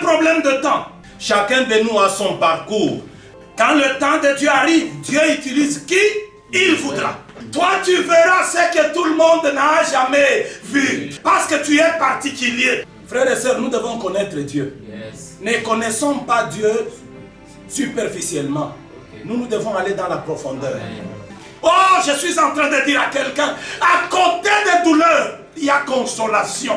problème de temps. Chacun de nous a son parcours. Quand le temps de Dieu arrive, Dieu utilise qui il voudra. Toi, tu verras ce que tout le monde n'a jamais vu. Parce que tu es particulier. Frères et sœurs, nous devons connaître Dieu. Ne connaissons pas Dieu superficiellement. Nous devons aller dans la profondeur. Oh, je suis en train de dire à quelqu'un, à côté des douleurs, il y a consolation.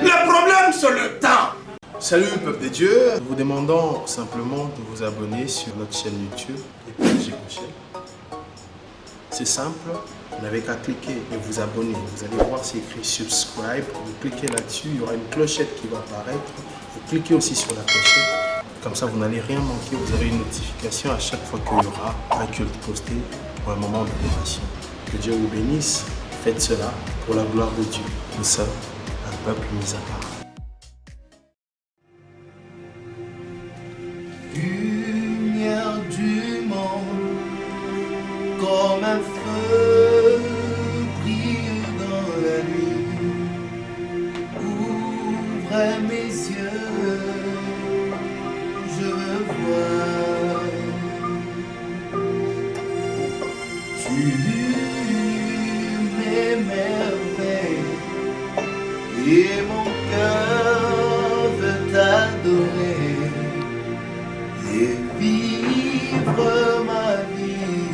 Le problème, c'est le temps. Salut peuple de Dieu, nous vous demandons simplement de vous abonner sur notre chaîne YouTube J. Michel. C'est simple, vous n'avez qu'à cliquer et vous abonner. Vous allez voir c'est écrit subscribe, vous cliquez là-dessus, il y aura une clochette qui va apparaître. Vous cliquez aussi sur la clochette, comme ça vous n'allez rien manquer, vous aurez une notification à chaque fois qu'il y aura un culte posté pour un moment d'adoration. Que Dieu vous bénisse, faites cela pour la gloire de Dieu. Nous sommes un peuple mis à part. Lumière du monde, comme un feu brille dans la nuit. Ouvre mes yeux, je vois. Tu m'émerveilles et mon cœur veut t'adorer. Et vivre ma vie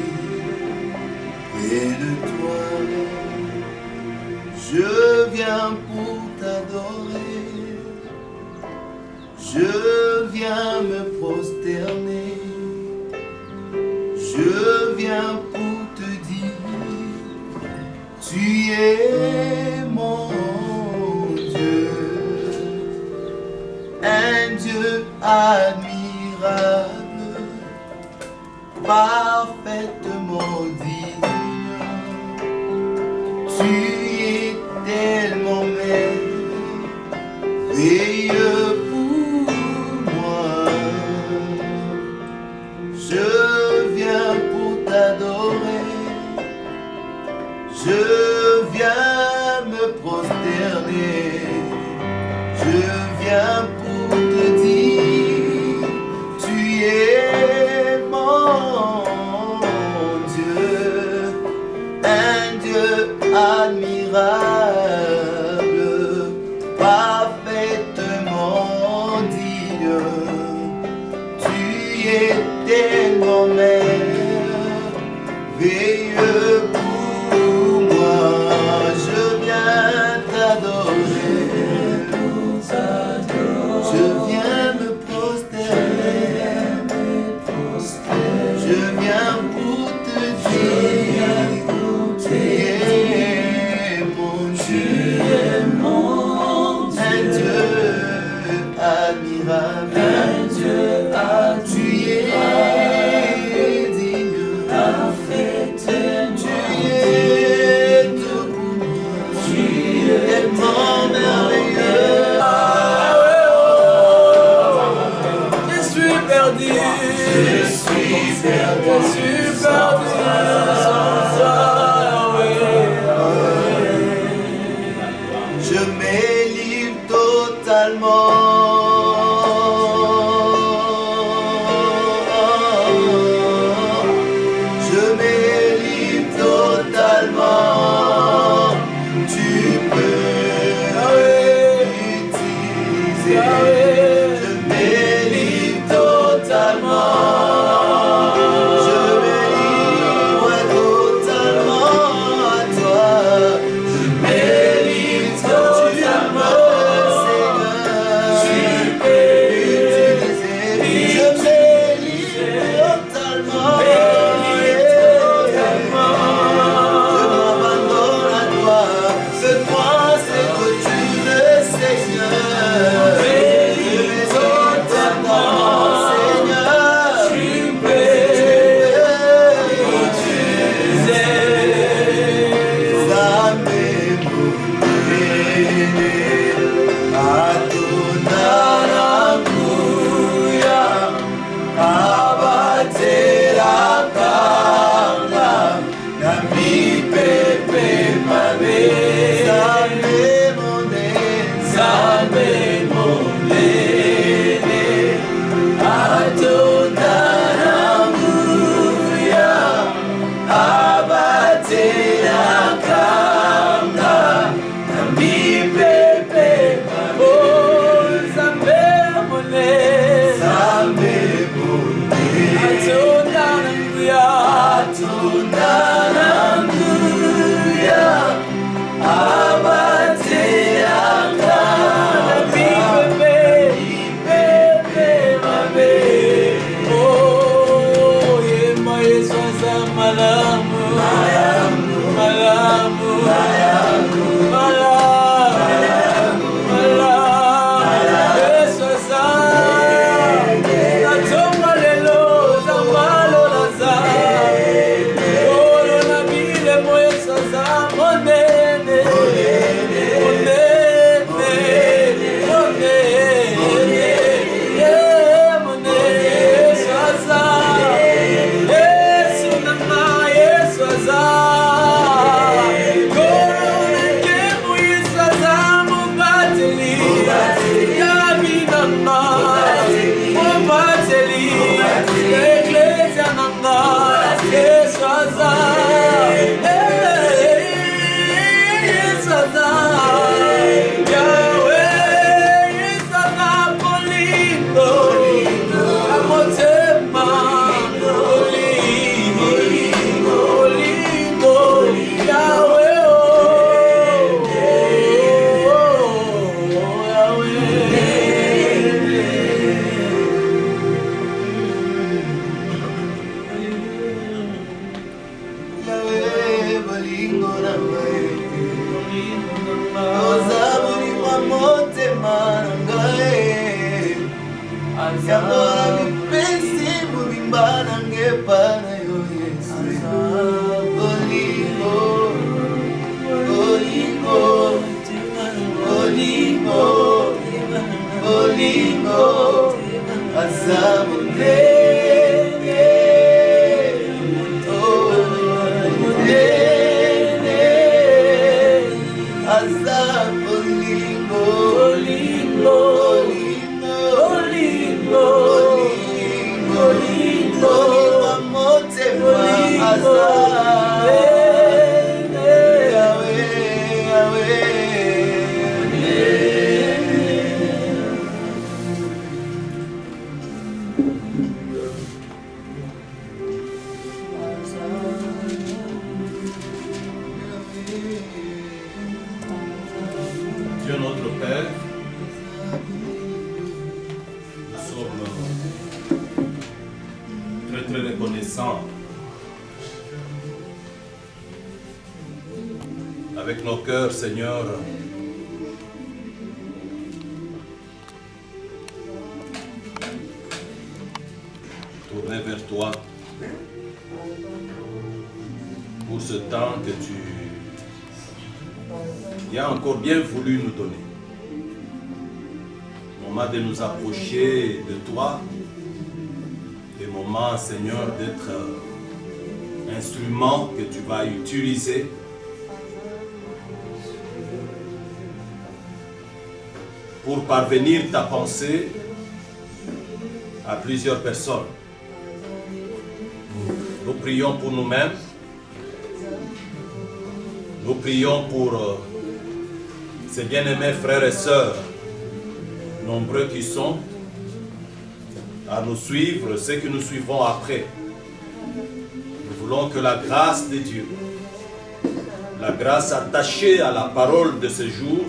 près de toi. Je viens pour t'adorer. Je viens me prosterner. Je viens pour te dire, tu es mon Dieu, un Dieu admirable, parfaitement digne. Tu es tellement merveilleux pour moi. Je viens pour t'adorer. Je viens me prosterner. Je viens pour te dire, tu es mon Dieu, un Dieu admirable, parfaitement digne. Tu es tellement merveilleux pour moi. Je viens t'adorer. Je viens me prosterner. Je viens pour te dire, tu es mon Dieu, un Dieu admirable, un Dieu admirable. Tu es digne, parfait, tu es tout pour moi, tu es tellement merveilleux. Je suis perdu sans toi, je m'élève totalement. Je m'élève totalement. Tu peux utiliser. Je m'élève totalement. Je Dieu notre Père, nous sommes très très reconnaissants avec nos cœurs, Seigneur, tournés vers toi pour ce temps que tu as encore bien voulu nous donner. Moment de nous approcher de toi, des moments, Seigneur, d'être instrument que tu vas utiliser pour parvenir ta pensée à plusieurs personnes. Nous prions pour nous-mêmes. Nous prions pour ces bien-aimés frères et sœurs, nombreux qui sont, à nous suivre, ceux que nous suivrons après. Nous voulons que la grâce de Dieu, la grâce attachée à la parole de ce jour,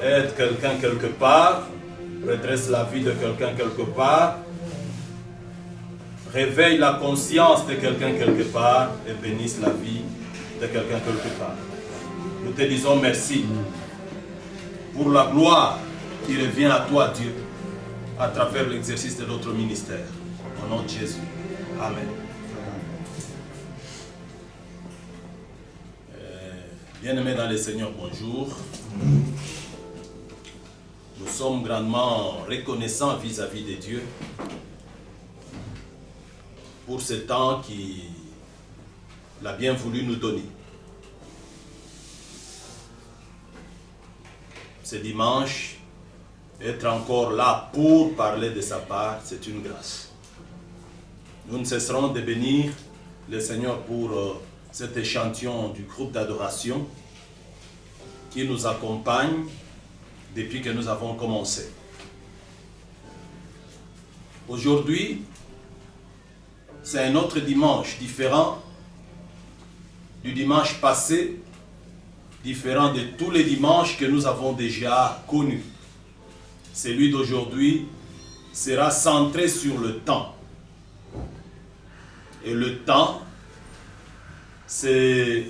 aide quelqu'un quelque part, redresse la vie de quelqu'un quelque part, réveille la conscience de quelqu'un quelque part et bénisse la vie de quelqu'un quelque part. Nous te disons merci pour la gloire qui revient à toi, Dieu, à travers l'exercice de notre ministère. Au nom de Jésus. Amen. Bien-aimés dans le Seigneur, bonjour. Nous sommes grandement reconnaissants vis-à-vis de Dieu pour ce temps qu'il a bien voulu nous donner. Ce dimanche, être encore là pour parler de sa part, c'est une grâce. Nous ne cesserons de bénir le Seigneur pour cet échantillon du groupe d'adoration qui nous accompagne depuis que nous avons commencé. Aujourd'hui, c'est un autre dimanche différent du dimanche passé, différent de tous les dimanches que nous avons déjà connus. Celui d'aujourd'hui sera centré sur le temps. Et le temps, c'est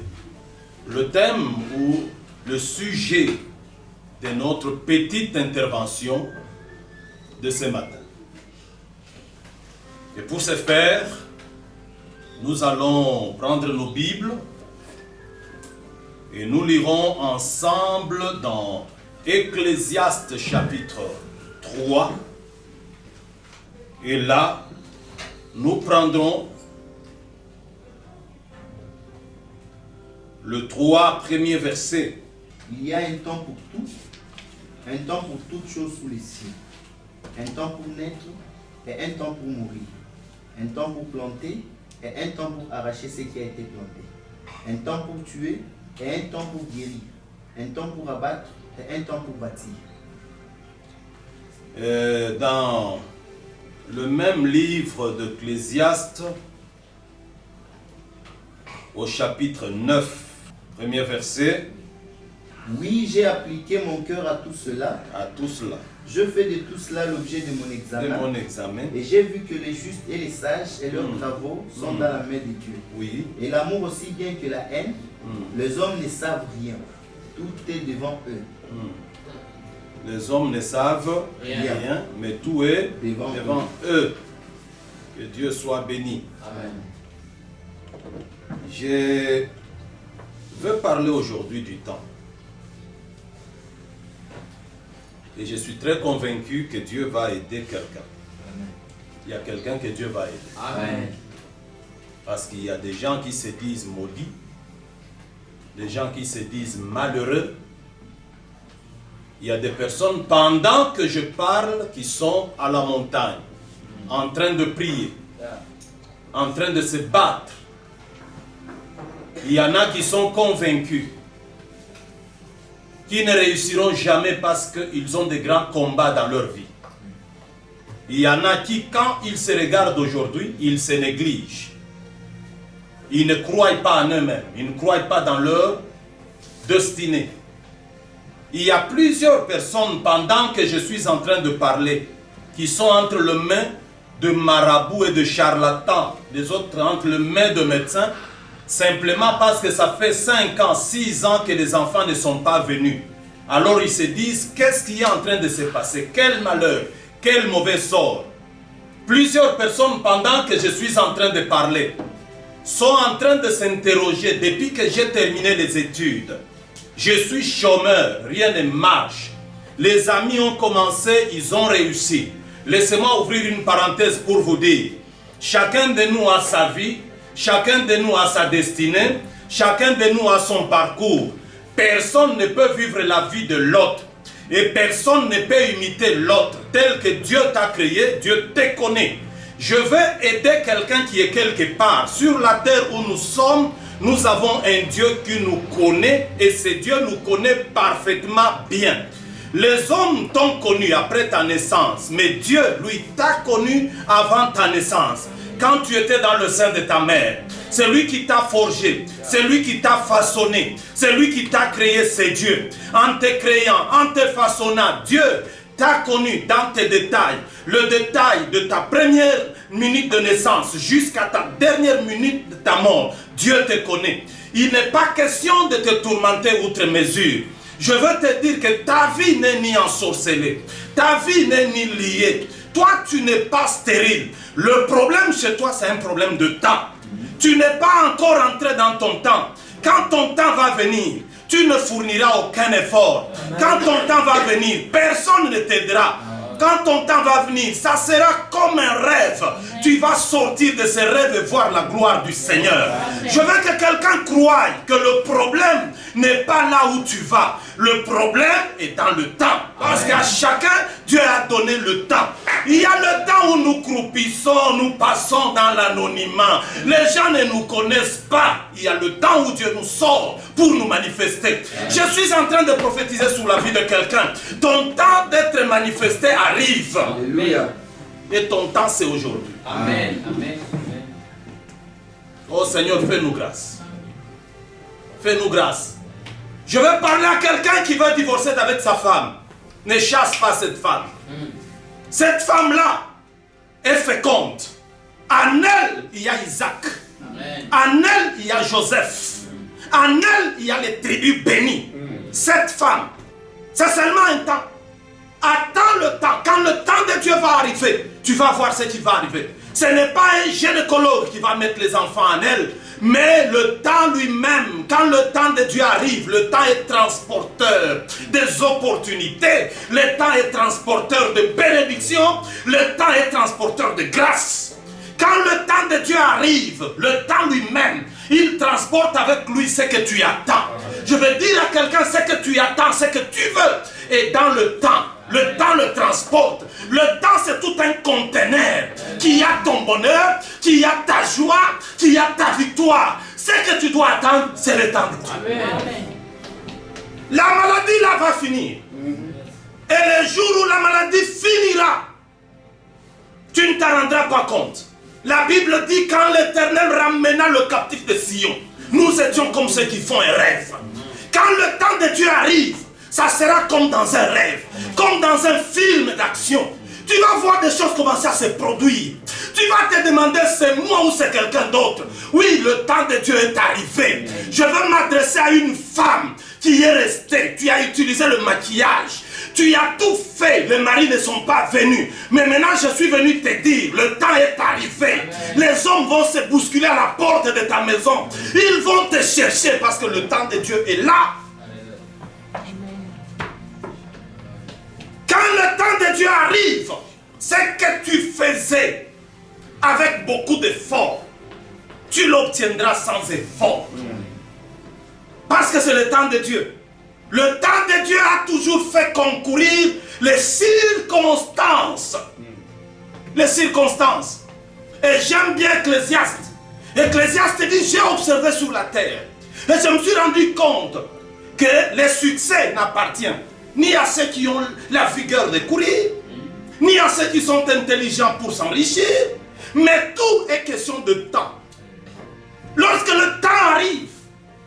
le thème ou le sujet de notre petite intervention de ce matin. Et pour ce faire, nous allons prendre nos Bibles et nous lirons ensemble dans Ecclésiaste chapitre 3. Et là, nous prendrons le 3 premiers versets. Il y a un temps pour tout, un temps pour toutes choses sous les cieux. un temps pour naître et un temps pour mourir, un temps pour planter et un temps pour arracher ce qui a été planté, un temps pour tuer et un temps pour guérir, un temps pour abattre et un temps pour bâtir. Dans le même livre d'Ecclésiaste, au chapitre 9, premier verset. Oui, j'ai appliqué mon cœur à tout cela. À tout cela. Je fais de tout cela l'objet de mon examen. Et j'ai vu que les justes et les sages et leurs travaux sont dans la main de Dieu. Oui. Et l'amour aussi bien que la haine, les hommes ne savent rien. Tout est devant eux. Les hommes ne savent rien, mais tout est devant eux. Que Dieu soit béni. Amen. Je veux parler aujourd'hui du temps. Et je suis très convaincu que Dieu va aider quelqu'un. Il y a quelqu'un que Dieu va aider. Amen. Parce qu'il y a des gens qui se disent maudits, des gens qui se disent malheureux. Il y a des personnes, pendant que je parle, qui sont à la montagne, en train de prier, en train de se battre. Il y en a qui sont convaincus, qui ne réussiront jamais parce qu'ils ont des grands combats dans leur vie. Il y en a qui, quand ils se regardent aujourd'hui, ils se négligent. Ils ne croient pas en eux-mêmes, ils ne croient pas dans leur destinée. Il y a plusieurs personnes, pendant que je suis en train de parler, qui sont entre les mains de marabouts et de charlatans, les autres entre les mains de médecins, simplement parce que ça fait 5 ans, 6 ans que les enfants ne sont pas venus. Alors ils se disent, qu'est-ce qui est en train de se passer? Quel malheur, quel mauvais sort. Plusieurs personnes, pendant que je suis en train de parler, sont en train de s'interroger depuis que j'ai terminé les études. Je suis chômeur, rien ne marche. Les amis ont commencé, ils ont réussi. Laissez-moi ouvrir une parenthèse pour vous dire, chacun de nous a sa vie, chacun de nous a sa destinée, chacun de nous a son parcours. Personne ne peut vivre la vie de l'autre. Et personne ne peut imiter l'autre. Tel que Dieu t'a créé, Dieu te connaît. Je veux aider quelqu'un qui est quelque part. Sur la terre où nous sommes, nous avons un Dieu qui nous connaît et ce Dieu nous connaît parfaitement bien. Les hommes t'ont connu après ta naissance, mais Dieu, lui, t'a connu avant ta naissance. Quand tu étais dans le sein de ta mère, c'est lui qui t'a forgé, c'est lui qui t'a façonné, c'est lui qui t'a créé, c'est Dieu. En te créant, en te façonnant, Dieu t'a connu dans tes détails. Le détail de ta première minute de naissance jusqu'à ta dernière minute de ta mort, Dieu te connaît. Il n'est pas question de te tourmenter outre mesure. Je veux te dire que ta vie n'est ni ensorcelée, ta vie n'est ni liée. Toi, tu n'es pas stérile. Le problème chez toi, c'est un problème de temps. Tu n'es pas encore entré dans ton temps. Quand ton temps va venir, tu ne fourniras aucun effort. Quand ton temps va venir, personne ne t'aidera. Quand ton temps va venir, ça sera comme un rêve. Tu vas sortir de ce rêve et voir la gloire du Seigneur. Je veux que quelqu'un croie que le problème n'est pas là où tu vas. Le problème est dans le temps. Parce qu'à chacun, Dieu a donné le temps. Il y a le temps où nous croupissons, nous passons dans l'anonymat. Les gens ne nous connaissent pas. Il y a le temps où Dieu nous sort pour nous manifester. Je suis en train de prophétiser sur la vie de quelqu'un. Ton temps d'être manifesté arrive. Alléluia. Et ton temps, c'est aujourd'hui. Amen. Amen. Oh Seigneur, fais-nous grâce. Fais-nous grâce. Je veux parler à quelqu'un qui veut divorcer avec sa femme. Ne chasse pas cette femme. Cette femme-là est féconde. En elle, il y a Isaac. En elle, il y a Joseph. En elle, il y a les tribus bénies. Cette femme, c'est seulement un temps. Attends le temps. Quand le temps de Dieu va arriver, tu vas voir ce qui va arriver. Ce n'est pas un gynécologue qui va mettre les enfants en elle, mais le temps lui-même, quand le temps de Dieu arrive, le temps est transporteur des opportunités, le temps est transporteur de bénédictions, le temps est transporteur de grâce. Quand le temps de Dieu arrive, le temps lui-même, il transporte avec lui ce que tu attends. Je veux dire à quelqu'un, ce que tu attends, ce que tu veux, et dans le temps, Le temps le transporte. Le temps, c'est tout un conteneur qui a ton bonheur, qui a ta joie, qui a ta victoire. Ce que tu dois attendre, c'est le temps de Dieu. Amen. La maladie là va finir. Et le jour où la maladie finira, tu ne t'en rendras pas compte. La Bible dit quand l'Éternel ramena le captif de Sion, nous étions comme ceux qui font un rêve. Quand le temps de Dieu arrive, ça sera comme dans un rêve, comme dans un film d'action. Tu vas voir des choses commencer à se produire. Tu vas te demander c'est moi ou c'est quelqu'un d'autre. Oui, le temps de Dieu est arrivé. Je veux m'adresser à une femme qui est restée. Tu as utilisé le maquillage. Tu as tout fait. Les maris ne sont pas venus. Mais maintenant je suis venu te dire, le temps est arrivé. Les hommes vont se bousculer à la porte de ta maison. Ils vont te chercher parce que le temps de Dieu est là. Quand le temps de Dieu arrive, ce que tu faisais avec beaucoup d'efforts, tu l'obtiendras sans effort. Parce que c'est le temps de Dieu. Le temps de Dieu a toujours fait concourir les circonstances. Les circonstances. Et j'aime bien Ecclésiaste. Ecclésiaste dit, j'ai observé sur la terre. Et je me suis rendu compte que le succès n'appartient ni à ceux qui ont la vigueur de courir, ni à ceux qui sont intelligents pour s'enrichir, mais tout est question de temps. Lorsque le temps arrive,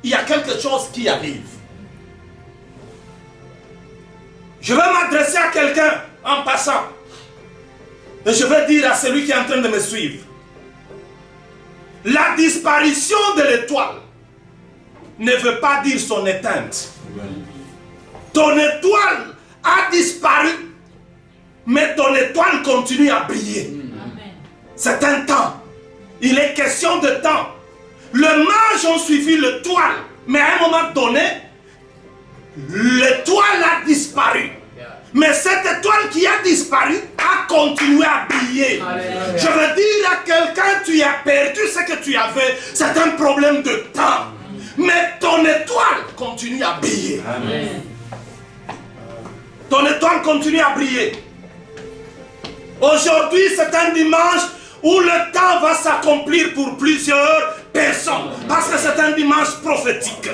il y a quelque chose qui arrive. Je vais m'adresser à quelqu'un en passant. Et je vais dire à celui qui est en train de me suivre. La disparition de l'étoile ne veut pas dire son éteinte. Ton étoile a disparu, mais ton étoile continue à briller. C'est un temps. Il est question de temps. Les mages ont suivi l'étoile, mais à un moment donné, l'étoile a disparu. Mais cette étoile qui a disparu a continué à briller. Je veux dire à quelqu'un, tu as perdu ce que tu avais. C'est un problème de temps. Mais ton étoile continue à briller. Amen. Ton étoile continue à briller. Aujourd'hui, c'est un dimanche où le temps va s'accomplir pour plusieurs personnes. Parce que c'est un dimanche prophétique.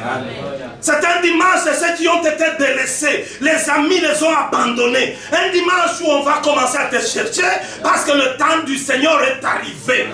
C'est un dimanche, c'est ceux qui ont été délaissés. Les amis les ont abandonnés. Un dimanche où on va commencer à te chercher parce que le temps du Seigneur est arrivé.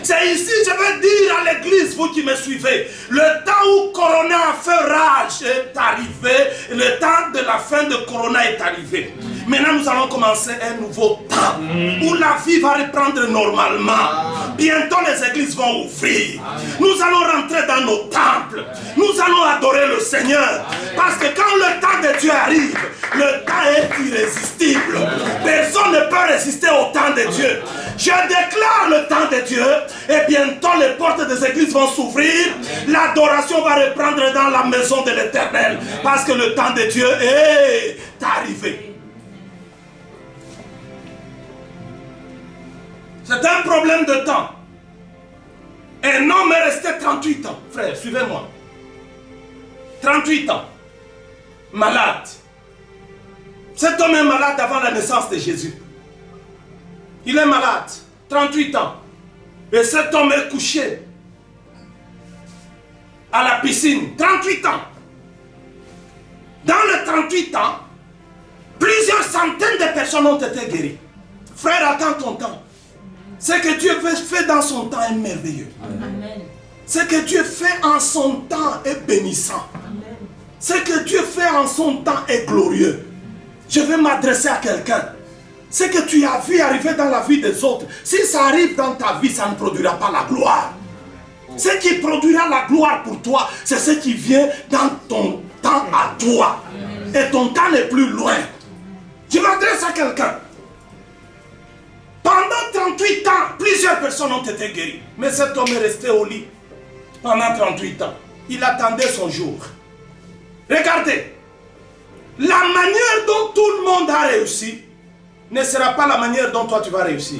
C'est ici, je veux dire à l'église, vous qui me suivez, le temps où Corona a fait rage est arrivé. Le temps de la fin de Corona est arrivé. Maintenant, nous allons commencer un nouveau temps où la vie va reprendre normalement. Bientôt, les églises vont ouvrir. Nous allons rentrer dans nos temples. Nous allons adorer le Seigneur. Parce que quand le temps de Dieu arrive, le temps est irrésistible. Personne ne peut résister au temps de Dieu. Je déclare le temps de Dieu et bientôt les portes des églises vont s'ouvrir. L'adoration va reprendre dans la maison de l'Éternel. Parce que le temps de Dieu est arrivé. C'est un problème de temps. Un homme est resté 38 ans. Frère, suivez-moi. 38 ans. Malade. Cet homme est malade avant la naissance de Jésus. Il est malade. 38 ans. Et cet homme est couché à la piscine. 38 ans. Dans les 38 ans, plusieurs centaines de personnes ont été guéries. Frère, attends ton temps. Ce que Dieu fait dans son temps est merveilleux. Amen. Ce que Dieu fait en son temps est bénissant. Amen. Ce que Dieu fait en son temps est glorieux. Je vais m'adresser à quelqu'un. Ce que tu as vu arriver dans la vie des autres, si ça arrive dans ta vie, ça ne produira pas la gloire. Ce qui produira la gloire pour toi, c'est ce qui vient dans ton temps à toi. Et ton temps n'est plus loin. Je m'adresse à quelqu'un. Pendant 38 ans, plusieurs personnes ont été guéries. Mais cet homme est resté au lit pendant 38 ans. Il attendait son jour. Regardez, la manière dont tout le monde a réussi ne sera pas la manière dont toi tu vas réussir.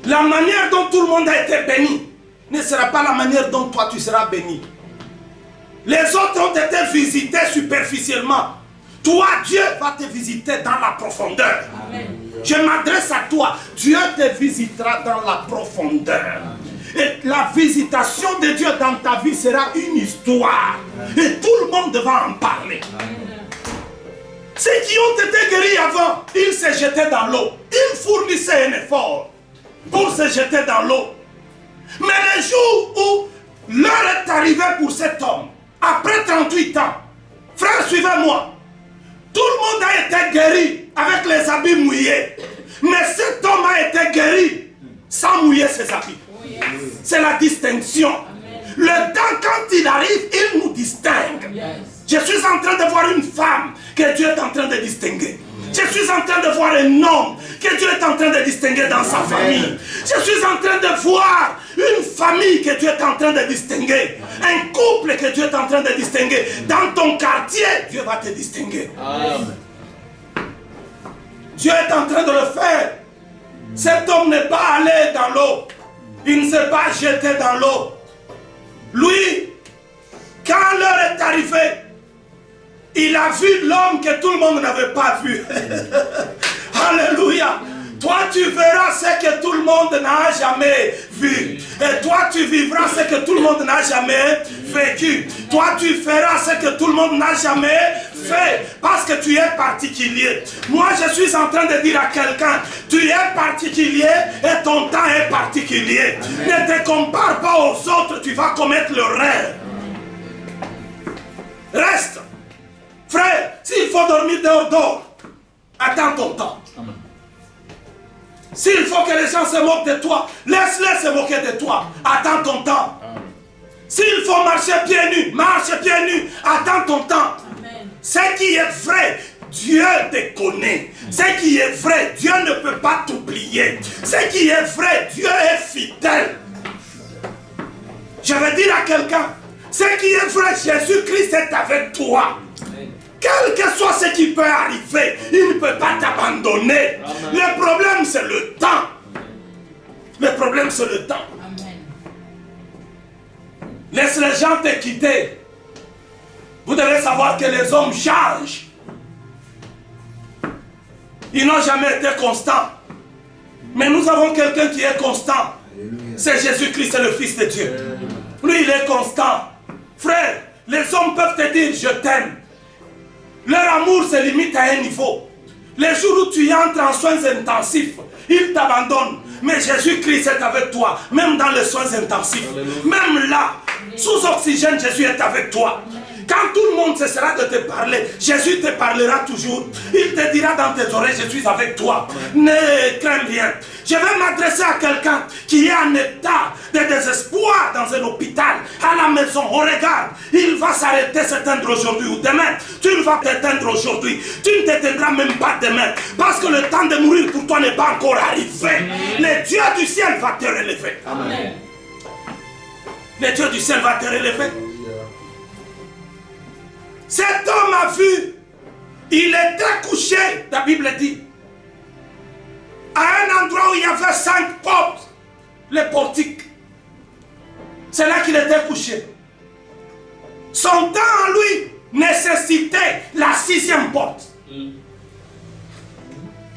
La manière dont tout le monde a été béni ne sera pas la manière dont toi tu seras béni. Les autres ont été visités superficiellement. Toi, Dieu va te visiter dans la profondeur. Amen. Je m'adresse à toi. Dieu te visitera dans la profondeur. Et la visitation de Dieu dans ta vie sera une histoire. Et tout le monde va en parler. Ceux qui ont été guéris avant, ils se jetaient dans l'eau. Ils fournissaient un effort pour se jeter dans l'eau. Mais le jour où l'heure est arrivée pour cet homme, après 38 ans, frère, suivez-moi. Tout le monde a été guéri avec les habits mouillés. Mais cet homme a été guéri sans mouiller ses habits. C'est la distinction. Le temps, quand il arrive, il nous distingue. Je suis en train de voir une femme que Dieu est en train de distinguer. Je suis en train de voir un homme que Dieu est en train de distinguer dans sa famille. Je suis en train de voir une famille que Dieu est en train de distinguer. Un couple que Dieu est en train de distinguer. Dans ton quartier, Dieu va te distinguer. Amen. Dieu est en train de le faire. Cet homme n'est pas allé dans l'eau. Il ne s'est pas jeté dans l'eau. Lui, quand l'heure est arrivée, il a vu l'homme que tout le monde n'avait pas vu. Alléluia. Toi, tu verras ce que tout le monde n'a jamais vu. Et toi, tu vivras ce que tout le monde n'a jamais vécu. Toi, tu feras ce que tout le monde n'a jamais fait. Parce que tu es particulier. Moi, je suis en train de dire à quelqu'un, tu es particulier et ton temps est particulier. Amen. Ne te compare pas aux autres, tu vas commettre l'erreur. Reste. Frère, s'il faut dormir dehors, dors. Attends ton temps. Amen. S'il faut que les gens se moquent de toi, laisse-les se moquer de toi. Attends ton temps. Amen. S'il faut marcher pieds nus, marche pieds nus. Attends ton temps. Amen. Ce qui est vrai, Dieu te connaît. Ce qui est vrai, Dieu ne peut pas t'oublier. Ce qui est vrai, Dieu est fidèle. Je vais dire à quelqu'un, ce qui est vrai, Jésus-Christ est avec toi. Quel que soit ce qui peut arriver, il ne peut pas t'abandonner. Le problème, c'est le temps. Le problème, c'est le temps. Amen. Laisse les gens te quitter. Vous devez savoir que les hommes changent. Ils n'ont jamais été constants. Mais nous avons quelqu'un qui est constant. C'est Jésus-Christ, c'est le Fils de Dieu. Lui, il est constant. Frère, les hommes peuvent te dire, je t'aime. Leur amour se limite à un niveau. Les jours où tu entres en soins intensifs, ils t'abandonnent. Mais Jésus-Christ est avec toi, même dans les soins intensifs. Même là, sous oxygène, Jésus est avec toi. Quand tout le monde cessera de te parler, Jésus te parlera toujours. Il te dira dans tes oreilles, je suis avec toi. Ne crains rien. Je vais m'adresser à quelqu'un qui est en état de désespoir dans un hôpital, à la maison. On regarde, il va s'arrêter s'éteindre aujourd'hui ou demain. Tu vas t'éteindre aujourd'hui. Tu ne t'éteindras même pas demain. Parce que le temps de mourir pour toi n'est pas encore arrivé. Le Dieu du ciel va te relever. Amen. Le Dieu du ciel va te relever. Cet homme a vu, il était couché, la Bible dit, à un endroit où il y avait 5 portes, les portiques. C'est là qu'il était couché. Son temps en lui nécessitait la 6e porte.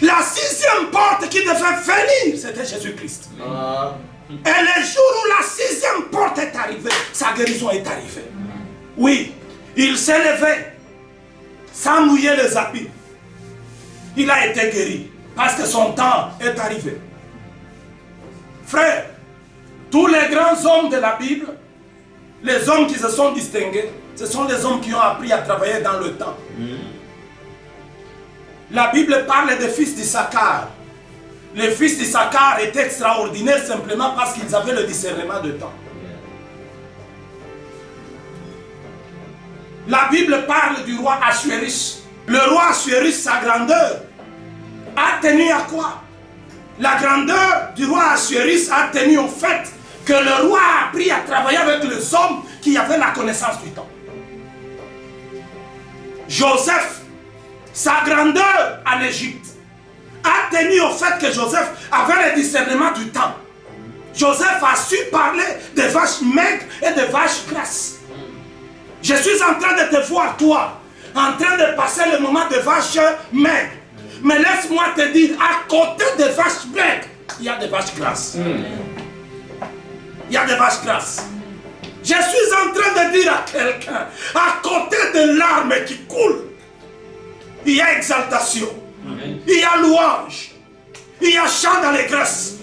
La 6e porte qui devait venir, c'était Jésus-Christ. Et le jour où la 6e porte est arrivée, sa guérison est arrivée. Oui. Il s'est levé sans mouiller les habits. Il a été guéri parce que son temps est arrivé. Frère, tous les grands hommes de la Bible, les hommes qui se sont distingués, ce sont les hommes qui ont appris à travailler dans le temps. La Bible parle des fils d'Issachar. Les fils d'Issachar étaient extraordinaires simplement parce qu'ils avaient le discernement de temps. La Bible parle du roi Assuérus. Le roi Assuérus, sa grandeur, a tenu à quoi? La grandeur du roi Assuérus a tenu au fait que le roi a appris à travailler avec les hommes qui avaient la connaissance du temps. Joseph, sa grandeur en Égypte, a tenu au fait que Joseph avait le discernement du temps. Joseph a su parler des vaches maigres et des vaches grasses. Je suis en train de te voir, toi. en train de passer le moment de vaches maigres. Mais laisse-moi te dire, à côté des vaches maigres, il y a des vaches grasses. Il y a des vaches grasses. Je suis en train de dire à quelqu'un, à côté de larmes qui coulent, il y a exaltation, il y a louange, il y a chant d'allégresse.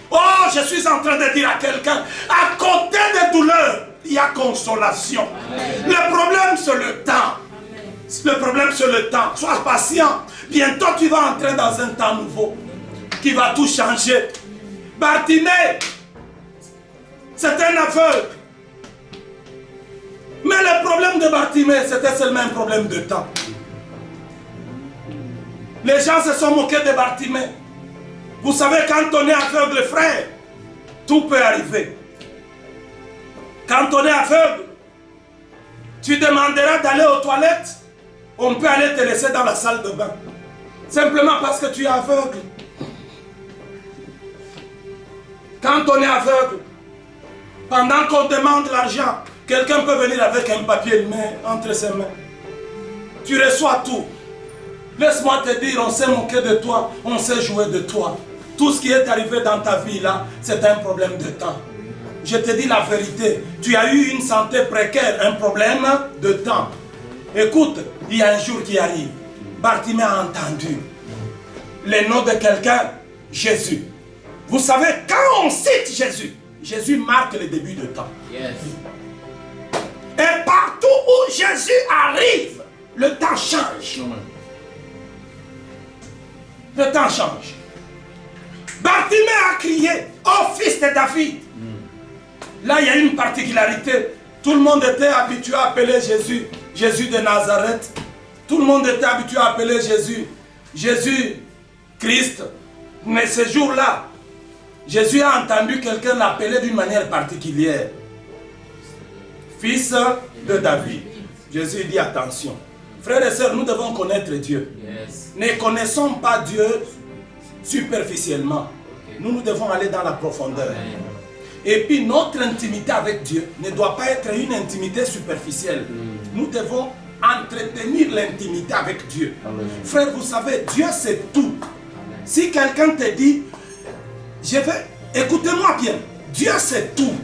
Oh, je suis en train de dire à quelqu'un, à côté des douleurs, il y a consolation. Le problème, c'est le temps. Le problème, c'est le temps. Sois patient. Bientôt, tu vas entrer dans un temps nouveau qui va tout changer. Bartimée, c'est un aveugle. Mais le problème de Bartimée, c'était seulement un problème de temps. Les gens se sont moqués de Bartimée. Vous savez, quand on est aveugle, frère, tout peut arriver. Quand on est aveugle, tu demanderas d'aller aux toilettes, on peut aller te laisser dans la salle de bain. Simplement parce que tu es aveugle. Quand on est aveugle, pendant qu'on demande l'argent, quelqu'un peut venir avec un papier entre ses mains. Tu reçois tout. Laisse-moi te dire, on s'est moqué de toi, on s'est joué de toi. Tout ce qui est arrivé dans ta vie là, c'est un problème de temps. Je te dis la vérité, tu as eu une santé précaire, un problème de temps. Écoute, il y a un jour qui arrive. Bartimée a entendu le nom de quelqu'un, Jésus. Vous savez, quand on cite Jésus, Jésus marque le début de temps. Yes. Et partout où Jésus arrive, le temps change. Le temps change. Bartimée a crié, ô fils de David. Là, il y a une particularité. Tout le monde était habitué à appeler Jésus, Jésus de Nazareth. Tout le monde était habitué à appeler Jésus, Jésus Christ. Mais ce jour-là, Jésus a entendu quelqu'un l'appeler d'une manière particulière. Fils de David. Jésus dit attention. Frères et sœurs, nous devons connaître Dieu. Yes. Ne connaissons pas Dieu superficiellement. Nous devons aller dans la profondeur. Amen. Et puis notre intimité avec Dieu ne doit pas être une intimité superficielle. Nous devons entretenir l'intimité avec Dieu. Amen. Frère, vous savez, Dieu c'est tout. Si quelqu'un te dit, je vais, écoutez-moi bien, Dieu c'est tout.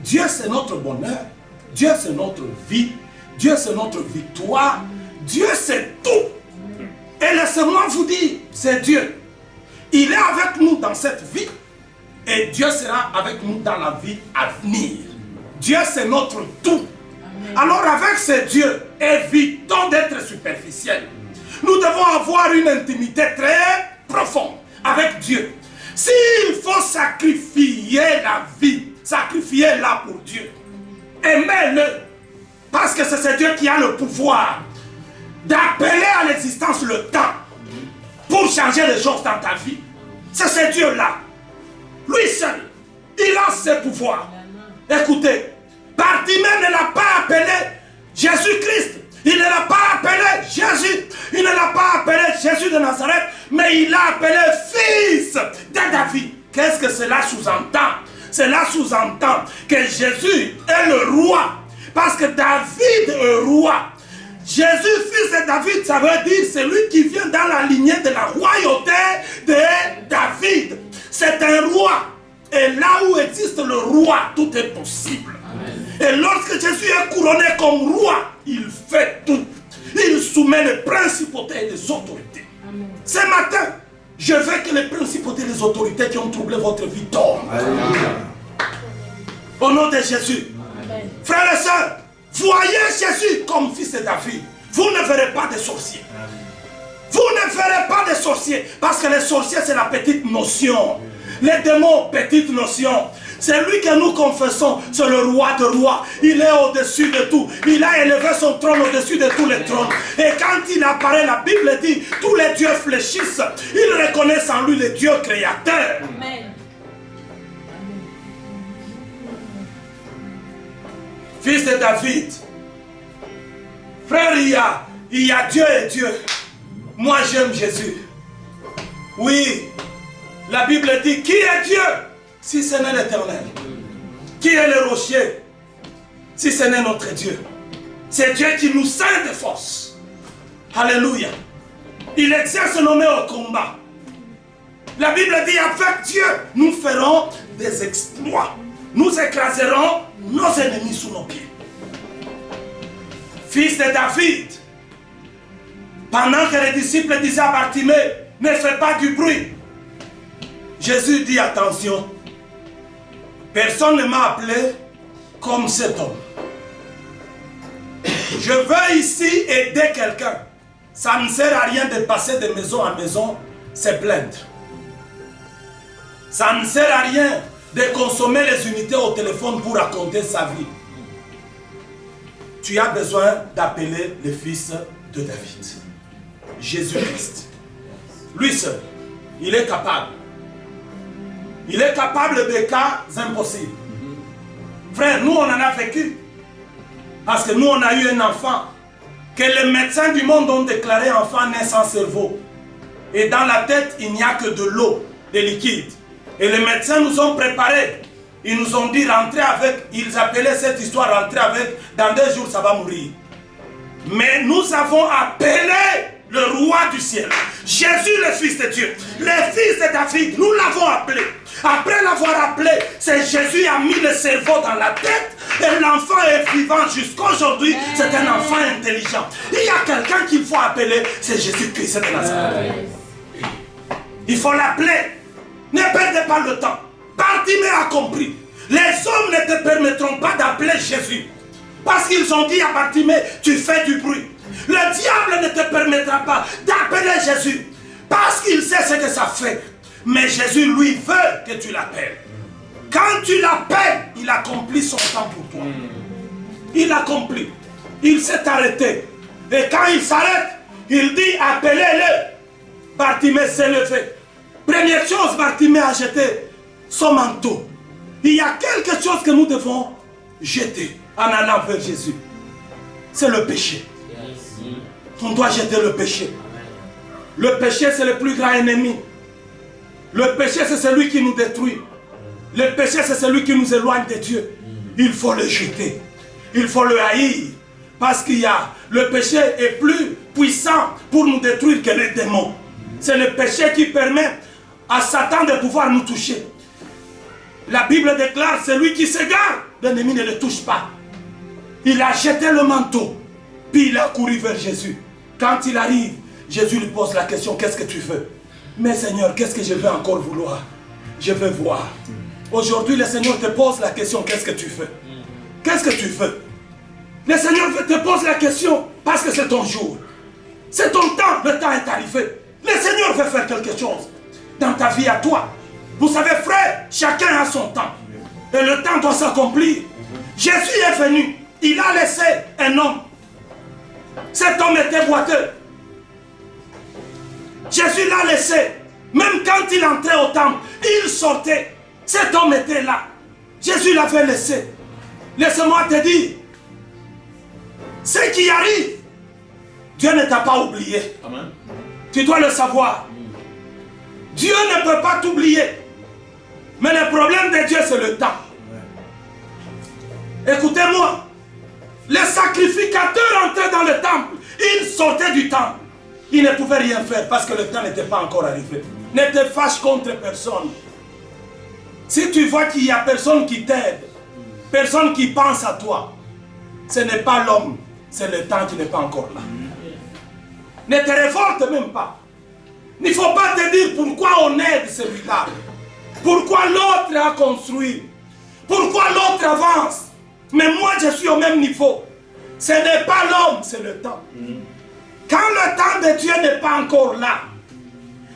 Dieu c'est notre bonheur. Dieu c'est notre vie. Dieu c'est notre victoire. Dieu c'est tout. Et laissez-moi vous dire, c'est Dieu. Il est avec nous dans cette vie. Et Dieu sera avec nous dans la vie à venir. Dieu c'est notre tout. Amen. Alors avec ce Dieu, évitons d'être superficiels. Nous devons avoir une intimité très profonde avec Dieu. S'il faut sacrifier la vie, sacrifiez-la pour Dieu. Aimez-le. Parce que c'est ce Dieu qui a le pouvoir d'appeler à l'existence le temps pour changer les choses dans ta vie. C'est ce Dieu-là. Lui seul, il a ses pouvoirs. Écoutez, Bartimée ne l'a pas appelé Jésus-Christ. Il ne l'a pas appelé Jésus. Il ne l'a pas appelé Jésus de Nazareth. Mais il l'a appelé fils de David. Qu'est-ce que cela sous-entend? Cela sous-entend que Jésus est le roi. Parce que David est roi. Jésus, fils de David, ça veut dire celui qui vient dans la lignée de la royauté de David. C'est un roi. Et là où existe le roi, tout est possible. Amen. Et lorsque Jésus est couronné comme roi, il fait tout. Il soumet les principautés et les autorités. Amen. Ce matin, je veux que les principautés et les autorités qui ont troublé votre vie tombent. Au nom de Jésus. Amen. Frères et sœurs, voyez Jésus comme fils de David. Vous ne verrez pas de sorciers. Amen. Vous ne verrez pas de sorciers. Parce que les sorciers, c'est la petite notion. Les démons, petite notion. C'est lui que nous confessons. C'est le roi de rois. Il est au-dessus de tout. Il a élevé son trône au-dessus de tous les trônes. Et quand il apparaît, la Bible dit, tous les dieux fléchissent. Ils reconnaissent en lui le Dieu créateur. Amen. Fils de David. Frère, il y a Dieu et Dieu. Moi, j'aime Jésus. Oui, la Bible dit, qui est Dieu si ce n'est l'Éternel? Qui est le rocher si ce n'est notre Dieu? C'est Dieu qui nous scinde de force. Alléluia. Il exerce nos mains au combat. La Bible dit, avec Dieu, nous ferons des exploits. Nous écraserons nos ennemis sous nos pieds. Fils de David, pendant que les disciples disaient à Bartimée, ne fais pas du bruit, Jésus dit, attention, personne ne m'a appelé comme cet homme. Je veux ici aider quelqu'un. Ça ne sert à rien de passer de maison en maison, se plaindre. Ça ne sert à rien de consommer les unités au téléphone pour raconter sa vie. Tu as besoin d'appeler le fils de David, Jésus-Christ. Lui seul, il est capable. Il est capable des cas impossibles. Frère, nous on en a vécu. Parce que nous on a eu un enfant que les médecins du monde ont déclaré enfant né sans cerveau. Et dans la tête, il n'y a que de l'eau, des liquides. Et les médecins nous ont préparés. Ils nous ont dit rentrer avec, ils appelaient cette histoire rentrer avec, dans 2 jours ça va mourir. Mais nous avons appelé le roi du ciel, Jésus le fils de Dieu, le fils de David, nous l'avons appelé. Après l'avoir appelé, c'est Jésus a mis le cerveau dans la tête et l'enfant est vivant jusqu'aujourd'hui. C'est un enfant intelligent. Il y a quelqu'un qu'il faut appeler, c'est Jésus-Christ de Nazareth. Il faut l'appeler. Ne perdez pas le temps. Bartimée a compris. Les hommes ne te permettront pas d'appeler Jésus. Parce qu'ils ont dit à Bartimée, tu fais du bruit. Le diable ne te permettra pas d'appeler Jésus. Parce qu'il sait ce que ça fait. Mais Jésus, lui, veut que tu l'appelles. Quand tu l'appelles, il accomplit son temps pour toi. Il accomplit. Il s'est arrêté. Et quand il s'arrête, il dit, appelez-le. Bartimée s'est levé. Première chose, Bartimée a jeté son manteau. Il y a quelque chose que nous devons jeter en allant vers Jésus. C'est le péché. On doit jeter le péché. Le péché, c'est le plus grand ennemi. Le péché, c'est celui qui nous détruit. Le péché, c'est celui qui nous éloigne de Dieu. Il faut le jeter. Il faut le haïr. Parce qu'il y a, le péché est plus puissant pour nous détruire que les démons. C'est le péché qui permet à Satan de pouvoir nous toucher. La Bible déclare, celui qui s'égare, l'ennemi ne le touche pas. Il a jeté le manteau, puis il a couru vers Jésus. Quand il arrive, Jésus lui pose la question, qu'est-ce que tu veux? Mais Seigneur, qu'est-ce que je veux encore vouloir? Je veux voir. Aujourd'hui, le Seigneur te pose la question, qu'est-ce que tu veux? Qu'est-ce que tu veux? Le Seigneur te pose la question parce que c'est ton jour. C'est ton temps, le temps est arrivé. Le Seigneur veut faire quelque chose dans ta vie à toi. Vous savez, frère, chacun a son temps. Et le temps doit s'accomplir. Jésus est venu. Il a laissé un homme. Cet homme était boiteux. Jésus l'a laissé. Même quand il entrait au temple, il sortait. Cet homme était là. Jésus l'avait laissé. Laisse-moi te dire, ce qui arrive, Dieu ne t'a pas oublié. Amen. Tu dois le savoir. Dieu ne peut pas t'oublier. Mais le problème de Dieu, c'est le temps. Écoutez-moi. Les sacrificateurs entraient dans le temple. Ils sortaient du temple. Ils ne pouvaient rien faire parce que le temps n'était pas encore arrivé. Ne te fâche contre personne. Si tu vois qu'il n'y a personne qui t'aide, personne qui pense à toi, ce n'est pas l'homme, c'est le temps qui n'est pas encore là. Ne te révolte même pas. Il ne faut pas te dire pourquoi on aide celui-là. Pourquoi l'autre a construit. Pourquoi l'autre avance. Mais moi je suis au même niveau. Ce n'est pas l'homme, c'est le temps. Quand le temps de Dieu n'est pas encore là,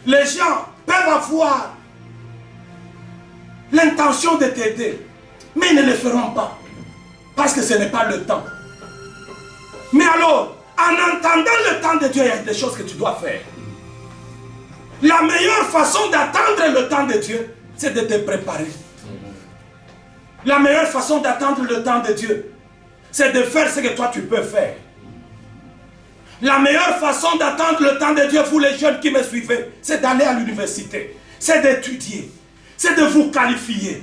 les gens peuvent avoir l'intention de t'aider, mais ils ne le feront pas. Parce que ce n'est pas le temps. Mais alors, en entendant le temps de Dieu, il y a des choses que tu dois faire. La meilleure façon d'attendre le temps de Dieu, c'est de te préparer. La meilleure façon d'attendre le temps de Dieu, c'est de faire ce que toi tu peux faire. La meilleure façon d'attendre le temps de Dieu, vous les jeunes qui me suivez, c'est d'aller à l'université, c'est d'étudier, c'est de vous qualifier.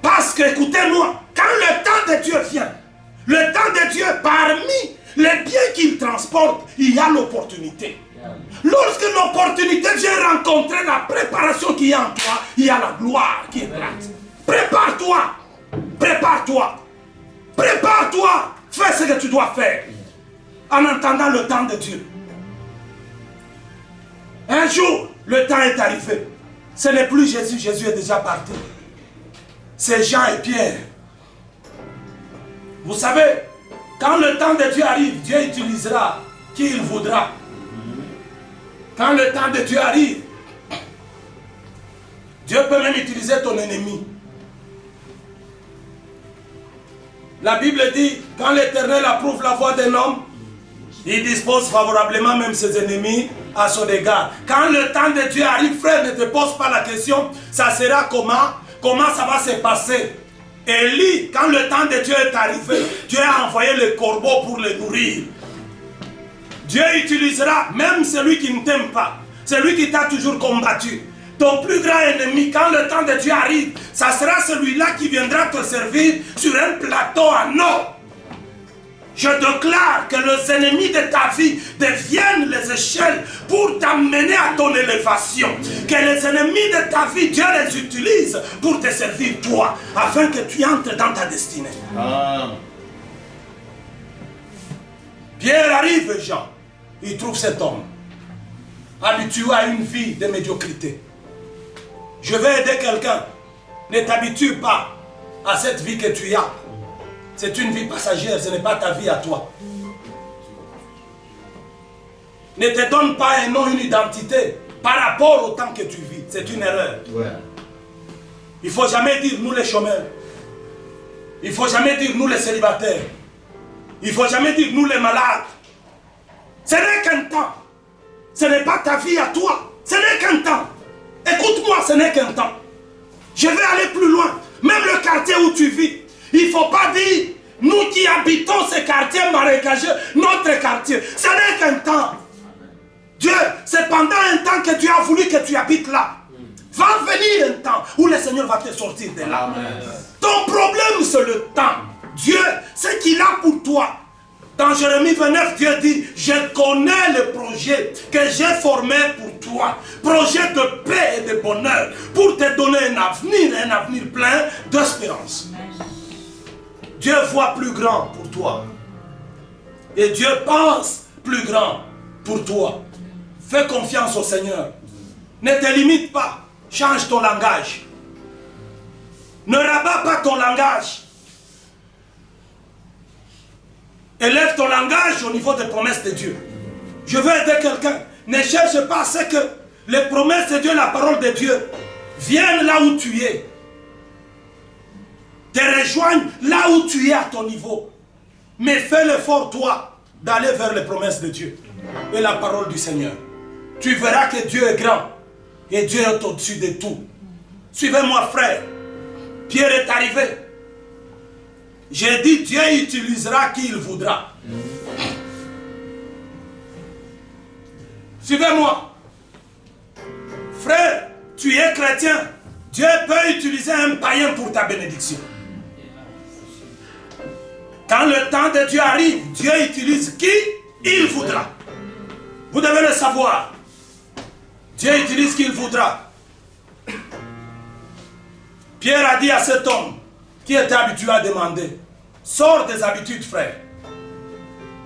Parce que, écoutez-moi, quand le temps de Dieu vient, le temps de Dieu parmi les biens qu'il transporte, il y a l'opportunité. Lorsque l'opportunité vient rencontrer la préparation qu'il y a en toi, il y a la gloire qui est prête. Prépare-toi. Prépare-toi. Prépare-toi. Fais ce que tu dois faire. En attendant le temps de Dieu. Un jour, le temps est arrivé. Ce n'est plus Jésus. Jésus est déjà parti. C'est Jean et Pierre. Vous savez, quand le temps de Dieu arrive, Dieu utilisera qui il voudra. Quand le temps de Dieu arrive, Dieu peut même utiliser ton ennemi. La Bible dit, quand l'Éternel approuve la voie d'un homme, il dispose favorablement même ses ennemis à son égard. Quand le temps de Dieu arrive, frère, ne te pose pas la question, ça sera comment ça va se passer. Élie, quand le temps de Dieu est arrivé, Dieu a envoyé le corbeau pour le nourrir. Dieu utilisera même celui qui ne t'aime pas, celui qui t'a toujours combattu. Ton plus grand ennemi, quand le temps de Dieu arrive, ça sera celui-là qui viendra te servir sur un plateau en or. Je déclare que les ennemis de ta vie deviennent les échelles pour t'amener à ton élévation. Que les ennemis de ta vie, Dieu les utilise pour te servir toi, afin que tu entres dans ta destinée. Pierre arrive, Jean. Il trouve cet homme habitué à une vie de médiocrité. Je vais aider quelqu'un. Ne t'habitue pas à cette vie que tu as. C'est une vie passagère, ce n'est pas ta vie à toi. Ne te donne pas un nom, une identité par rapport au temps que tu vis. C'est une erreur. Il ne faut jamais dire nous les chômeurs. Il ne faut jamais dire nous les célibataires. Il ne faut jamais dire nous les malades. Ce n'est qu'un temps. Ce n'est pas ta vie à toi. Ce n'est qu'un temps. Écoute-moi, ce n'est qu'un temps. Je vais aller plus loin. Même le quartier où tu vis. Il ne faut pas dire, nous qui habitons ce quartier marécageux, notre quartier. Ce n'est qu'un temps. Dieu, c'est pendant un temps que Dieu a voulu que tu habites là. Va venir un temps où le Seigneur va te sortir de là. Amen. Ton problème, c'est le temps. Dieu, ce qu'il a pour toi. Dans Jérémie 29, Dieu dit, je connais le projet que j'ai formé pour toi. Projet de paix et de bonheur. Pour te donner un avenir plein d'espérance. Dieu voit plus grand pour toi. Et Dieu pense plus grand pour toi. Fais confiance au Seigneur. Ne te limite pas. Change ton langage. Ne rabats pas ton langage. Élève ton langage au niveau des promesses de Dieu. Je veux aider quelqu'un. Ne cherche pas à ce que les promesses de Dieu, la parole de Dieu, viennent là où tu es. Te rejoignent là où tu es à ton niveau. Mais fais l'effort, toi, d'aller vers les promesses de Dieu et la parole du Seigneur. Tu verras que Dieu est grand et Dieu est au-dessus de tout. Suivez-moi, frère. Pierre est arrivé. J'ai dit, Dieu utilisera qui il voudra. Suivez-moi. Frère, tu es chrétien. Dieu peut utiliser un païen pour ta bénédiction. Quand le temps de Dieu arrive, Dieu utilise qui il voudra. Vous devez le savoir. Dieu utilise qui il voudra. Pierre a dit à cet homme qui était habitué à demander, sors des habitudes, frère.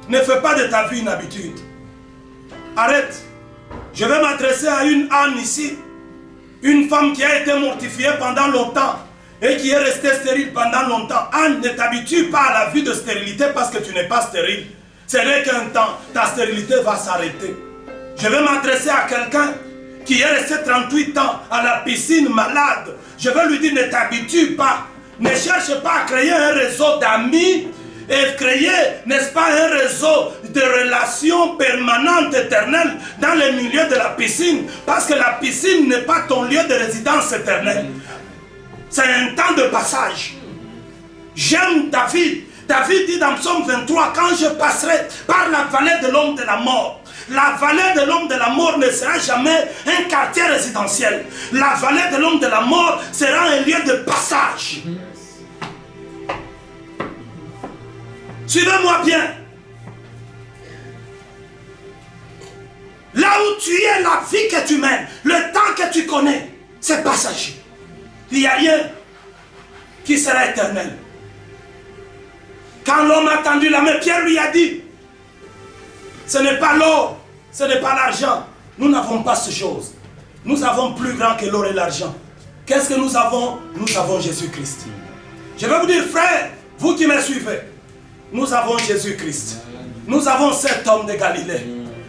Ne fais pas de ta vie une habitude. Arrête. Je vais m'adresser à une Anne ici, une femme qui a été mortifiée pendant longtemps et qui est restée stérile pendant longtemps. Anne, ne t'habitue pas à la vie de stérilité parce que tu n'es pas stérile. Ce n'est qu'un temps, ta stérilité va s'arrêter. Je vais m'adresser à quelqu'un qui est resté 38 ans à la piscine malade. Je vais lui dire, ne t'habitue pas. Ne cherche pas à créer un réseau d'amis et créer, n'est-ce pas, un réseau de relations permanentes, éternelles dans le milieu de la piscine. Parce que la piscine n'est pas ton lieu de résidence éternelle. C'est un temps de passage. J'aime David. David dit dans Psaume 23, quand je passerai par la vallée de l'homme de la mort, la vallée de l'homme de la mort ne sera jamais un quartier résidentiel. La vallée de l'homme de la mort sera un lieu de passage. Suivez-moi bien. Là où tu es, la vie que tu mènes, le temps que tu connais, c'est passager. Il n'y a rien qui sera éternel. Quand l'homme a tendu la main, Pierre lui a dit, ce n'est pas l'or, ce n'est pas l'argent. Nous n'avons pas ces choses. Nous avons plus grand que l'or et l'argent. Qu'est-ce que nous avons? Nous avons Jésus-Christ. Je vais vous dire, frère, vous qui me suivez, nous avons Jésus-Christ. Nous avons cet homme de Galilée.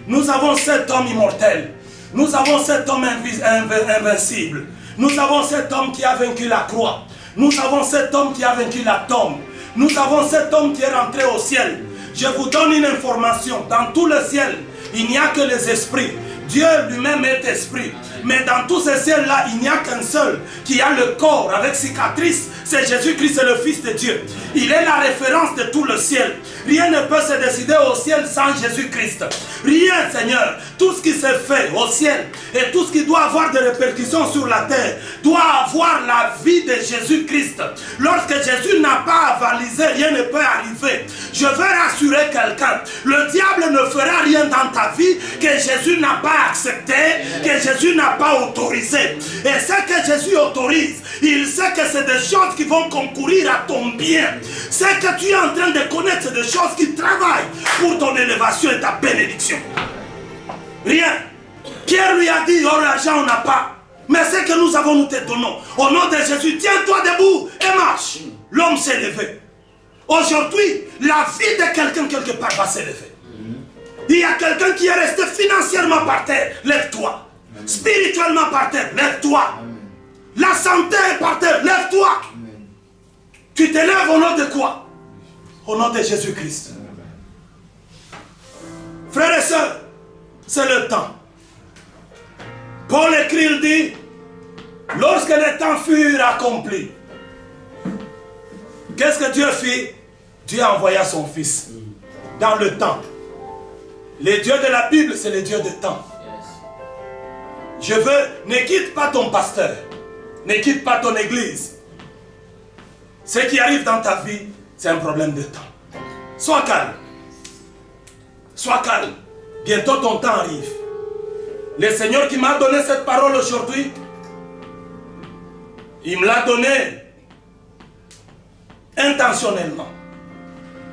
Nous avons cet homme immortel. Nous avons cet homme invincible. Nous avons cet homme qui a vaincu la croix. Nous avons cet homme qui a vaincu la tombe. Nous avons cet homme qui est rentré au ciel. Je vous donne une information. Dans tout le ciel, il n'y a que les esprits. Dieu lui-même est esprit. Mais dans tous ces ciels-là, il n'y a qu'un seul qui a le corps avec cicatrice. C'est Jésus-Christ, c'est le Fils de Dieu. Il est la référence de tout le ciel. Rien ne peut se décider au ciel sans Jésus-Christ. Rien, Seigneur. Tout ce qui s'est fait au ciel et tout ce qui doit avoir des répercussions sur la terre doit avoir la vie de Jésus-Christ. Lorsque Jésus n'a pas avalisé, rien ne peut arriver. Je veux rassurer quelqu'un. Le diable ne fera rien dans ta vie que Jésus n'a pas accepté, que Jésus n'a pas autorisé. Et ce que Jésus autorise, il sait que c'est des choses qui vont concourir à ton bien. Ce que tu es en train de connaître, c'est des choses qui travaillent pour ton élévation et ta bénédiction. Rien. Pierre lui a dit, oh l'argent on n'a pas. Mais ce que nous avons, nous te donnons. Au nom de Jésus, tiens-toi debout et marche. L'homme s'est levé. Aujourd'hui, la vie de quelqu'un quelque part va s'élever. Il y a quelqu'un qui est resté financièrement par terre, lève-toi. Spirituellement par terre, lève-toi. La santé est par terre, lève-toi. Tu te lèves au nom de quoi? Au nom de Jésus-Christ. Frères et sœurs, c'est le temps. Paul écrit, il dit, lorsque les temps furent accomplis, qu'est-ce que Dieu fit? Dieu envoya son Fils dans le temps. Les dieux de la Bible, c'est les dieux de temps. Je veux, ne quitte pas ton pasteur, ne quitte pas ton église. Ce qui arrive dans ta vie, c'est un problème de temps. Sois calme. Sois calme. Bientôt ton temps arrive. Le Seigneur qui m'a donné cette parole aujourd'hui, il me l'a donnée intentionnellement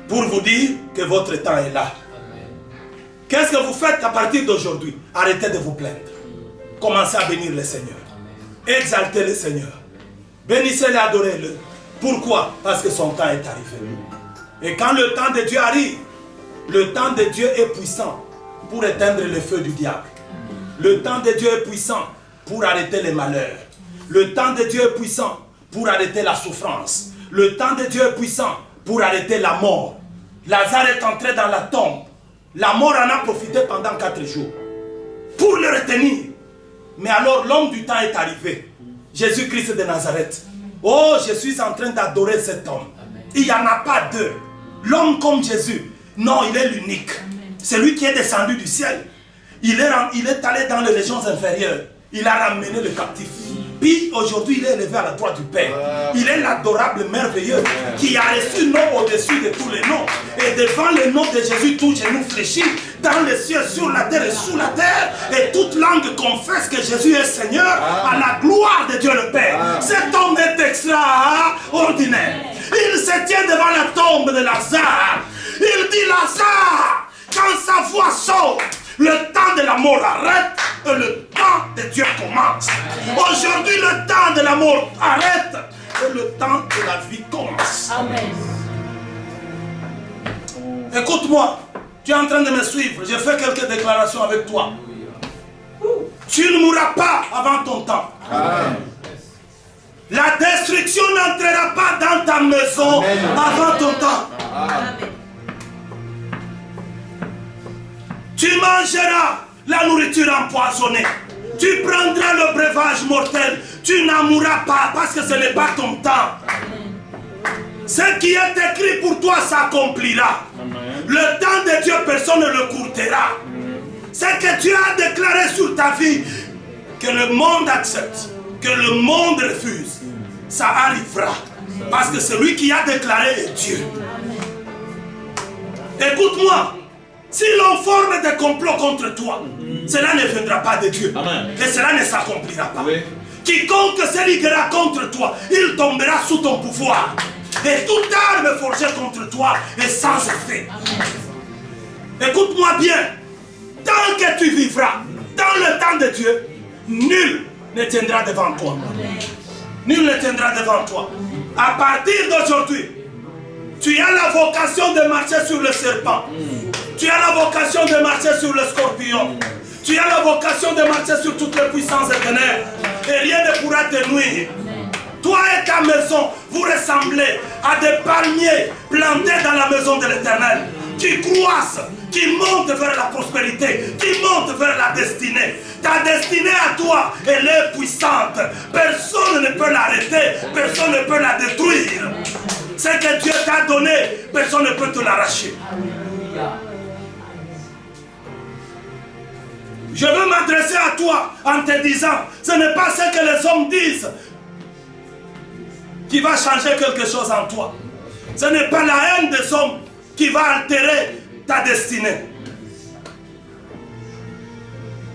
pour vous dire que votre temps est là. Qu'est-ce que vous faites à partir d'aujourd'hui? Arrêtez de vous plaindre. Commencez à bénir le Seigneur. Exaltez le Seigneur. Bénissez-le, adorez-le. Pourquoi? Parce que son temps est arrivé. Et quand le temps de Dieu arrive, le temps de Dieu est puissant pour éteindre le feu du diable. Le temps de Dieu est puissant pour arrêter les malheurs. Le temps de Dieu est puissant pour arrêter la souffrance. Le temps de Dieu est puissant pour arrêter la mort. Lazare est entré dans la tombe. La mort en a profité pendant 4 jours pour le retenir. Mais alors l'homme du temps est arrivé. Jésus-Christ de Nazareth. Oh, je suis en train d'adorer cet homme. Il n'y en a pas deux. L'homme comme Jésus, non, il est l'unique. C'est lui qui est descendu du ciel. Il est allé dans les régions inférieures. Il a ramené le captif. Puis aujourd'hui, il est élevé à la droite du Père. Il est l'adorable merveilleux qui a reçu nom au-dessus de tous les noms. Et devant le nom de Jésus, tout genou fléchit dans les cieux, sur la terre et sous la terre. Et toute langue confesse que Jésus est Seigneur à la gloire de Dieu le Père. Cet homme est extraordinaire. Il se tient devant la tombe de Lazare. Il dit, Lazare, quand sa voix sort, le temps de la mort arrête et le temps de Dieu commence. Aujourd'hui, le temps de la mort arrête et le temps de la vie commence. Amen. Écoute-moi, tu es en train de me suivre. Je fais quelques déclarations avec toi. Tu ne mourras pas avant ton temps. Amen. La destruction n'entrera pas dans ta maison avant ton temps. Amen. Tu mangeras la nourriture empoisonnée. Tu prendras le breuvage mortel. Tu n'en mourras pas parce que ce n'est pas ton temps. Ce qui est écrit pour toi s'accomplira. Le temps de Dieu, personne ne le courtera. Ce que Dieu a déclaré sur ta vie, que le monde accepte, que le monde refuse, ça arrivera. Parce que celui qui a déclaré est Dieu. Écoute-moi. Si l'on forme des complots contre toi, cela ne viendra pas de Dieu. Amen. Et cela ne s'accomplira pas. Oui. Quiconque se liguera contre toi, il tombera sous ton pouvoir. Et toute arme forgée contre toi est sans effet. Écoute-moi bien. Tant que tu vivras dans le temps de Dieu, nul ne tiendra devant toi. Nul ne tiendra devant toi. À partir d'aujourd'hui, tu as la vocation de marcher sur le serpent. Tu as la vocation de marcher sur le scorpion. Tu as la vocation de marcher sur toutes les puissances des ténèbres. Et rien ne pourra te nuire. Toi et ta maison, vous ressemblez à des palmiers plantés dans la maison de l'Éternel, qui croissent, qui montent vers la prospérité, qui montent vers la destinée. Ta destinée à toi, elle est puissante. Personne ne peut l'arrêter, personne ne peut la détruire. Ce que Dieu t'a donné, personne ne peut te l'arracher. Je veux m'adresser à toi en te disant, ce n'est pas ce que les hommes disent qui va changer quelque chose en toi. Ce n'est pas la haine des hommes qui va altérer ta destinée.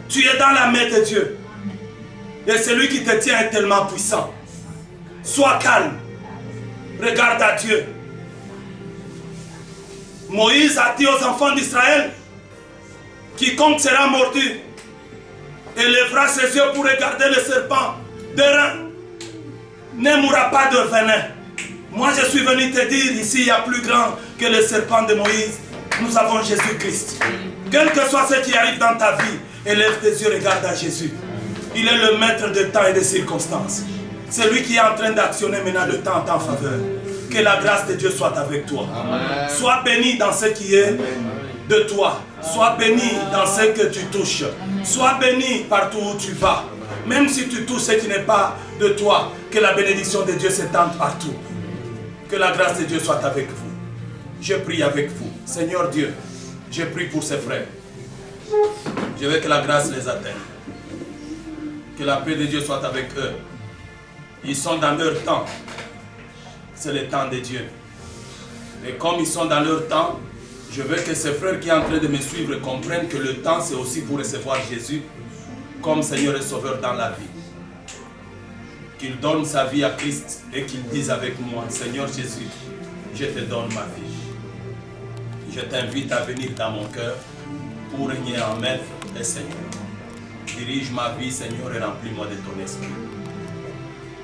Tu es dans la main de Dieu. Et celui qui te tient est tellement puissant. Sois calme. Regarde à Dieu. Moïse a dit aux enfants d'Israël, quiconque sera mordu et lèvera ses yeux pour regarder le serpent d'airain ne mourra pas de venin. Moi je suis venu te dire, ici il y a plus grand que le serpent de Moïse. Nous avons Jésus-Christ. Quel que soit ce qui arrive dans ta vie, élève tes yeux, regarde à Jésus. Il est le maître de temps et des circonstances. C'est lui qui est en train d'actionner maintenant le temps en ta faveur. Que la grâce de Dieu soit avec toi. Amen. Sois béni dans ce qui est de toi. Sois béni dans ce que tu touches. Sois béni partout où tu vas. Même si tu touches ce qui n'est pas de toi, que la bénédiction de Dieu s'étende partout. Que la grâce de Dieu soit avec vous. Je prie avec vous. Seigneur Dieu, je prie pour ces frères. Je veux que la grâce les atteigne. Que la paix de Dieu soit avec eux. Ils sont dans leur temps. C'est le temps de Dieu. Et comme ils sont dans leur temps, je veux que ces frères qui sont en train de me suivre comprennent que le temps c'est aussi pour recevoir Jésus comme Seigneur et Sauveur dans la vie. Qu'il donne sa vie à Christ et qu'il dise avec moi, Seigneur Jésus, je te donne ma vie. Je t'invite à venir dans mon cœur pour régner en maître et Seigneur. Dirige ma vie, Seigneur, et remplis-moi de ton esprit.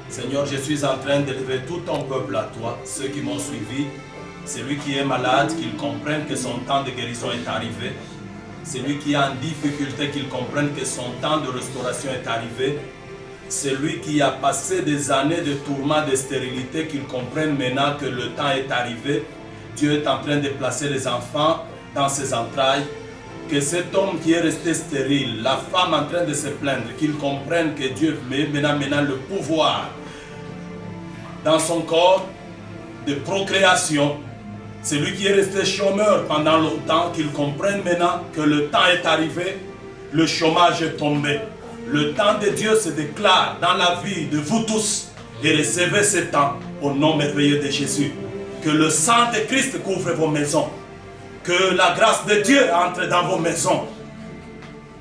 Seigneur, je suis en train d'élever tout ton peuple à toi, ceux qui m'ont suivi. Celui qui est malade, qu'il comprenne que son temps de guérison est arrivé. Celui qui est en difficulté, qu'il comprenne que son temps de restauration est arrivé. Celui qui a passé des années de tourments, de stérilité, qu'il comprenne maintenant que le temps est arrivé. Dieu est en train de placer les enfants dans ses entrailles. Que cet homme qui est resté stérile, la femme en train de se plaindre, qu'il comprenne que Dieu met maintenant le pouvoir dans son corps de procréation. Celui qui est resté chômeur pendant longtemps, qu'il comprenne maintenant que le temps est arrivé, le chômage est tombé. Le temps de Dieu se déclare dans la vie de vous tous et recevez ce temps au nom merveilleux de Jésus. Que le sang de Christ couvre vos maisons. Que la grâce de Dieu entre dans vos maisons.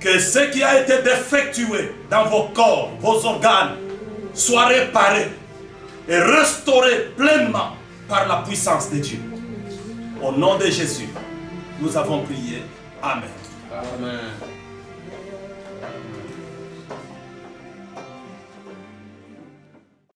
Que ce qui a été défectué dans vos corps, vos organes, soit réparé et restauré pleinement par la puissance de Dieu. Au nom de Jésus, nous avons prié. Amen. Amen.